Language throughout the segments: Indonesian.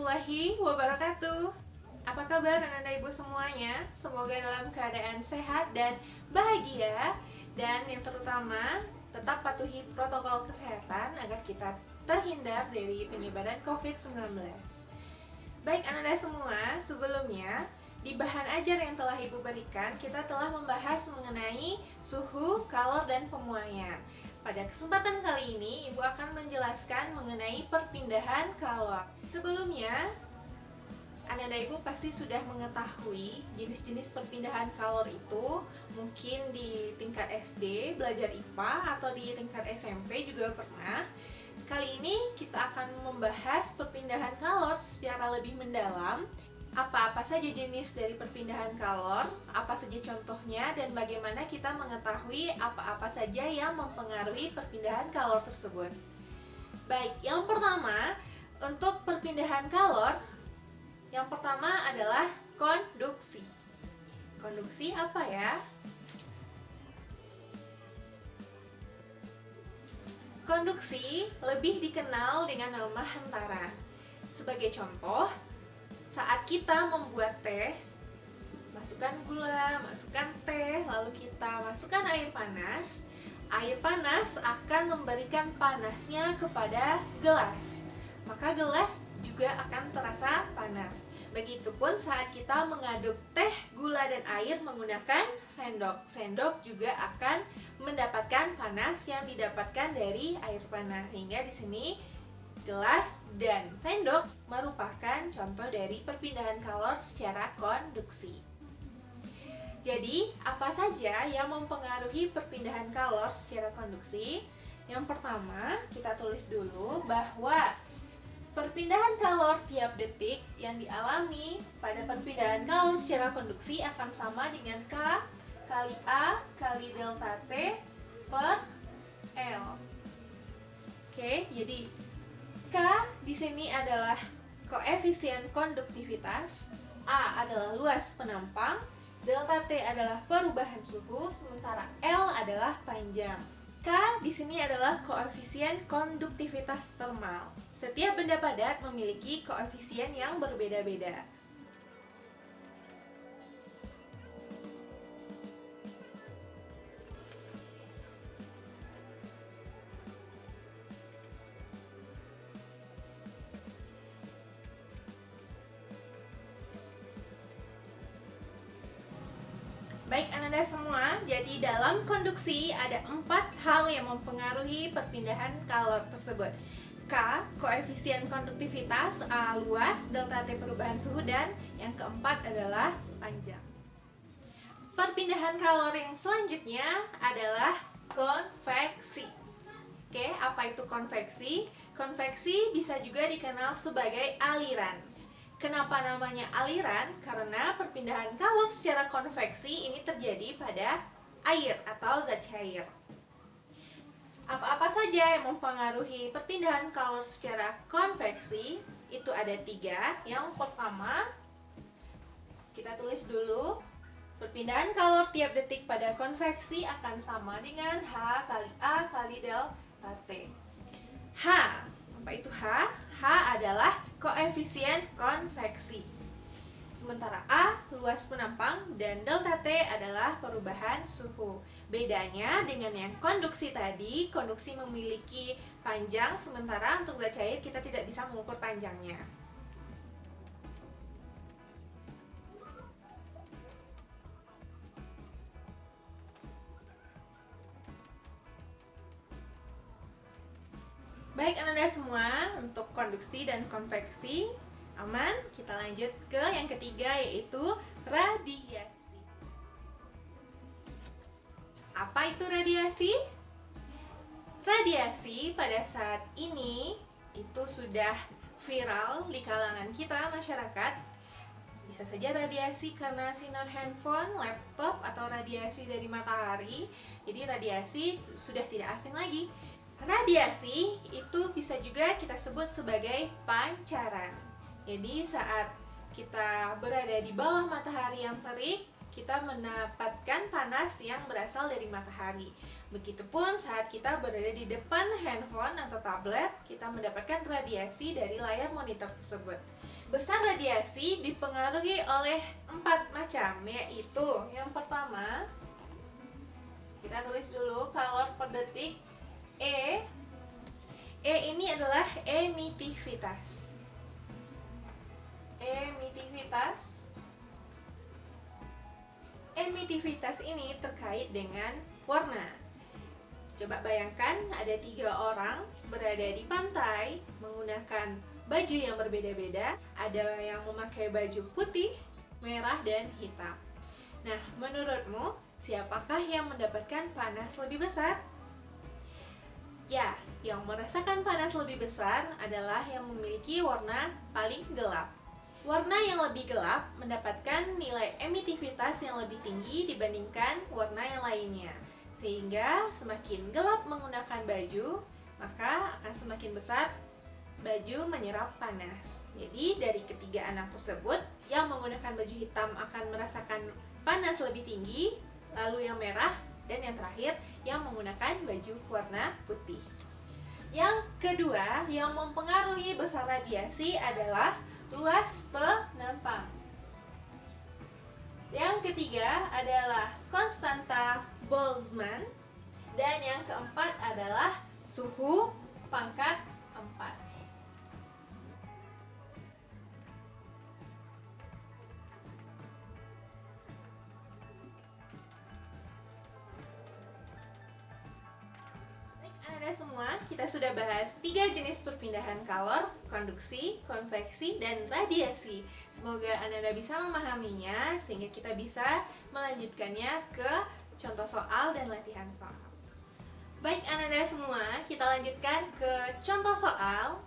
warahmatullahi wabarakatuh. Apa kabar anak-anak ibu semuanya? Semoga dalam keadaan sehat dan bahagia. Dan yang terutama, tetap patuhi protokol kesehatan agar kita terhindar dari penyebaran COVID-19. Baik anak-anak semua, sebelumnya di bahan ajar yang telah ibu berikan, kita telah membahas mengenai suhu, kalor, dan pemuaian. Pada kesempatan kali ini, ibu akan menjelaskan mengenai perpindahan kalor. Sebelumnya, anak-anak ibu pasti sudah mengetahui jenis-jenis perpindahan kalor itu. Mungkin di tingkat SD belajar IPA atau di tingkat SMP juga pernah. Kali ini kita akan membahas perpindahan kalor secara lebih mendalam. Apa-apa saja jenis dari perpindahan kalor, apa saja contohnya, dan bagaimana kita mengetahui apa-apa saja yang mempengaruhi perpindahan kalor tersebut. Baik, yang pertama, untuk perpindahan kalor, yang pertama adalah konduksi. Konduksi apa ya? Konduksi lebih dikenal dengan nama hantaran. Sebagai contoh, saat kita membuat teh, masukkan gula, masukkan teh, lalu kita masukkan air panas. Air panas akan memberikan panasnya kepada gelas, maka gelas juga akan terasa panas. Begitupun saat kita mengaduk teh, gula, dan air menggunakan sendok. Sendok juga akan mendapatkan panas yang didapatkan dari air panas. Sehingga di sini gelas dan sendok merupakan contoh dari perpindahan kalor secara konduksi. Jadi, apa saja yang mempengaruhi perpindahan kalor secara konduksi? Yang pertama, kita tulis dulu bahwa perpindahan kalor tiap detik yang dialami pada perpindahan kalor secara konduksi akan sama dengan K kali A kali delta T per L. Oke, jadi K di sini adalah koefisien konduktivitas, A adalah luas penampang, delta T adalah perubahan suhu, sementara L adalah panjang. K di sini adalah koefisien konduktivitas termal. Setiap benda padat memiliki koefisien yang berbeda-beda. Baik anak-anak semua, jadi dalam konduksi ada 4 hal yang mempengaruhi perpindahan kalor tersebut. K, koefisien konduktivitas, A, luas, delta T, perubahan suhu, dan yang keempat adalah panjang. Perpindahan kalor yang selanjutnya adalah konveksi. Oke, apa itu konveksi? Konveksi bisa juga dikenal sebagai aliran. Kenapa namanya aliran? Karena perpindahan kalor secara konveksi ini terjadi pada air atau zat cair. Apa-apa saja yang mempengaruhi perpindahan kalor secara konveksi? Itu ada 3. Yang pertama, kita tulis dulu, perpindahan kalor tiap detik pada konveksi akan sama dengan H kali A kali delta T. H, apa itu H? H adalah koefisien konveksi. Sementara A, luas penampang, dan delta T adalah perubahan suhu. Bedanya dengan yang konduksi tadi, konduksi memiliki panjang, sementara untuk zat cair kita tidak bisa mengukur panjangnya. Baik anak-anak semua, untuk konduksi dan konveksi aman. Kita lanjut ke yang ketiga, yaitu radiasi. Apa itu radiasi? Radiasi pada saat ini itu sudah viral di kalangan kita masyarakat. Bisa saja radiasi karena sinar handphone, laptop, atau radiasi dari matahari. Jadi radiasi sudah tidak asing lagi. Radiasi itu bisa juga kita sebut sebagai pancaran. Jadi saat kita berada di bawah matahari yang terik, kita mendapatkan panas yang berasal dari matahari. Begitupun saat kita berada di depan handphone atau tablet, kita mendapatkan radiasi dari layar monitor tersebut. Besar radiasi dipengaruhi oleh 4 macam, yaitu yang pertama, kita tulis dulu kalor per detik. E ini adalah emitivitas. Emitivitas ini terkait dengan warna. Coba bayangkan ada 3 orang berada di pantai menggunakan baju yang berbeda-beda. Ada yang memakai baju putih, merah, dan hitam. Nah, menurutmu siapakah yang mendapatkan panas lebih besar? Ya, yang merasakan panas lebih besar adalah yang memiliki warna paling gelap. Warna yang lebih gelap mendapatkan nilai emitivitas yang lebih tinggi dibandingkan warna yang lainnya. Sehingga semakin gelap menggunakan baju, maka akan semakin besar baju menyerap panas. Jadi dari ketiga anak tersebut, yang menggunakan baju hitam akan merasakan panas lebih tinggi, lalu yang merah, dan yang terakhir yang menggunakan baju warna putih. Yang kedua, yang mempengaruhi besar radiasi adalah luas penampang. Yang ketiga adalah konstanta Boltzmann, dan yang keempat adalah suhu pangkat 4. Anda semua, kita sudah bahas 3 jenis perpindahan kalor, konduksi, konveksi, dan radiasi. Semoga Anda bisa memahaminya sehingga kita bisa melanjutkannya ke contoh soal dan latihan soal. Baik Anda semua, kita lanjutkan ke contoh soal.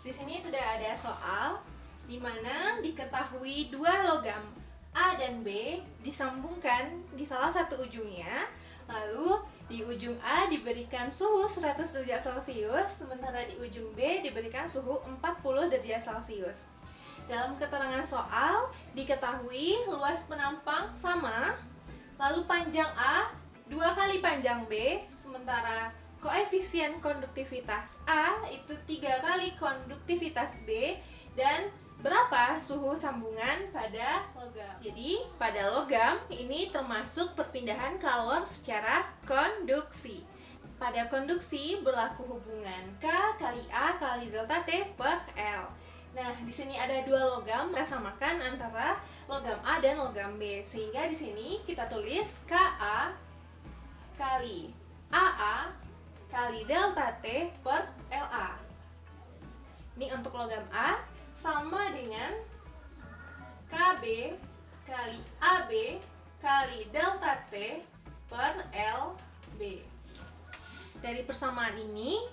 Di sini sudah ada soal di mana diketahui 2 logam A dan B disambungkan di salah satu ujungnya. Lalu di ujung A diberikan suhu 100 derajat Celcius, sementara di ujung B diberikan suhu 40 derajat Celcius. Dalam keterangan soal, diketahui luas penampang sama, lalu panjang A 2 kali panjang B, sementara koefisien konduktivitas A itu 3 kali konduktivitas B, dan berapa suhu sambungan pada logam. Jadi pada logam ini termasuk perpindahan kalor secara konduksi. Pada konduksi berlaku hubungan K kali A kali delta T per L. Nah, di sini ada 2 logam, kita samakan antara logam A dan logam B. Sehingga di sini kita tulis Ka kali Aa kali delta T per La. Ini untuk logam A sama dengan KB kali AB kali delta T per LB. Dari persamaan ini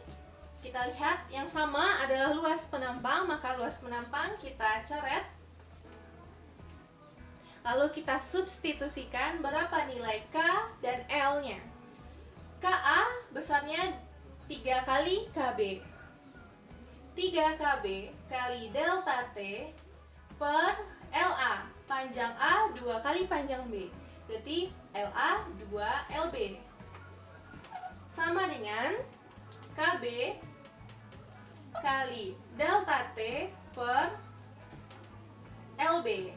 kita lihat yang sama adalah luas penampang, maka luas penampang kita coret. Lalu kita substitusikan berapa nilai K dan L-nya. Ka besarnya 3 kali KB. 3 KB kali delta T per LA. Panjang A 2 kali panjang B. Berarti LA 2 LB. Sama dengan KB kali delta T per LB.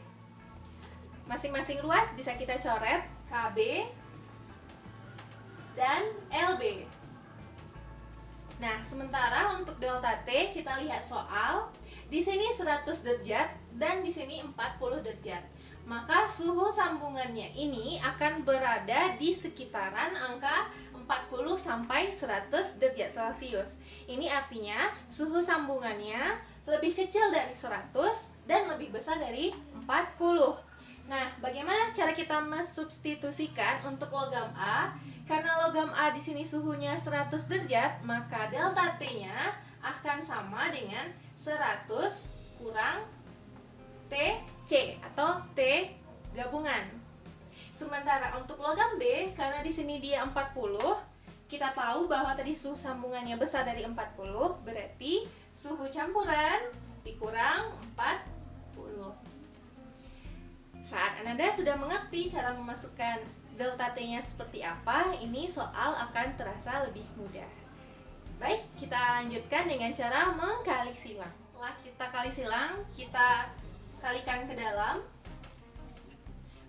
Masing-masing luas bisa kita coret KB dan LB. Nah, sementara untuk delta T kita lihat soal. Di sini 100 derajat dan di sini 40 derajat. Maka suhu sambungannya ini akan berada di sekitaran angka 40 sampai 100 derajat Celcius. Ini artinya suhu sambungannya lebih kecil dari 100 dan lebih besar dari 40. Nah, bagaimana cara kita mensubstitusikan untuk logam A? Karena logam A di sini suhunya 100 derajat, maka delta T-nya akan sama dengan 100 kurang TC atau T gabungan. Sementara untuk logam B, karena di sini dia 40, kita tahu bahwa tadi suhu sambungannya besar dari 40, berarti suhu campuran dikurang 40. Saat Ananda sudah mengerti cara memasukkan delta T-nya seperti apa, ini soal akan terasa lebih mudah. Baik, kita lanjutkan dengan cara mengkali silang. Setelah kita kali silang, kita kalikan ke dalam.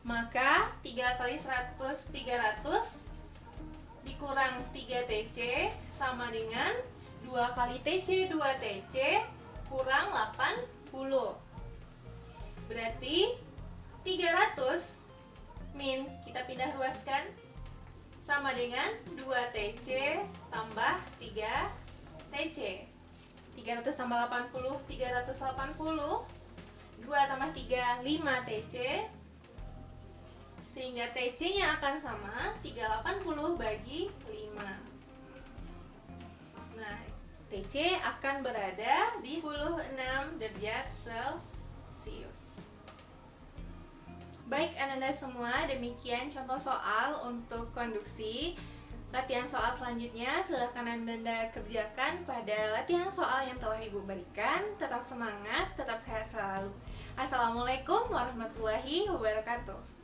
Maka 3 kali 100, 300 dikurang 3 TC sama dengan 2 kali TC, 2 TC kurang 80. Berarti 300 min, kita pindah ruaskan, sama dengan 2 TC tambah 3 TC. 300 tambah 80, 380. 2 tambah 3, 5 TC. Sehingga TC-nya akan sama 380 bagi 5. Nah, TC akan berada di 16 derajat Celcius. Baik Ananda semua, demikian contoh soal untuk konduksi. Latihan soal selanjutnya silahkan Ananda kerjakan pada latihan soal yang telah Ibu berikan. Tetap semangat, tetap sehat selalu. Assalamualaikum warahmatullahi wabarakatuh.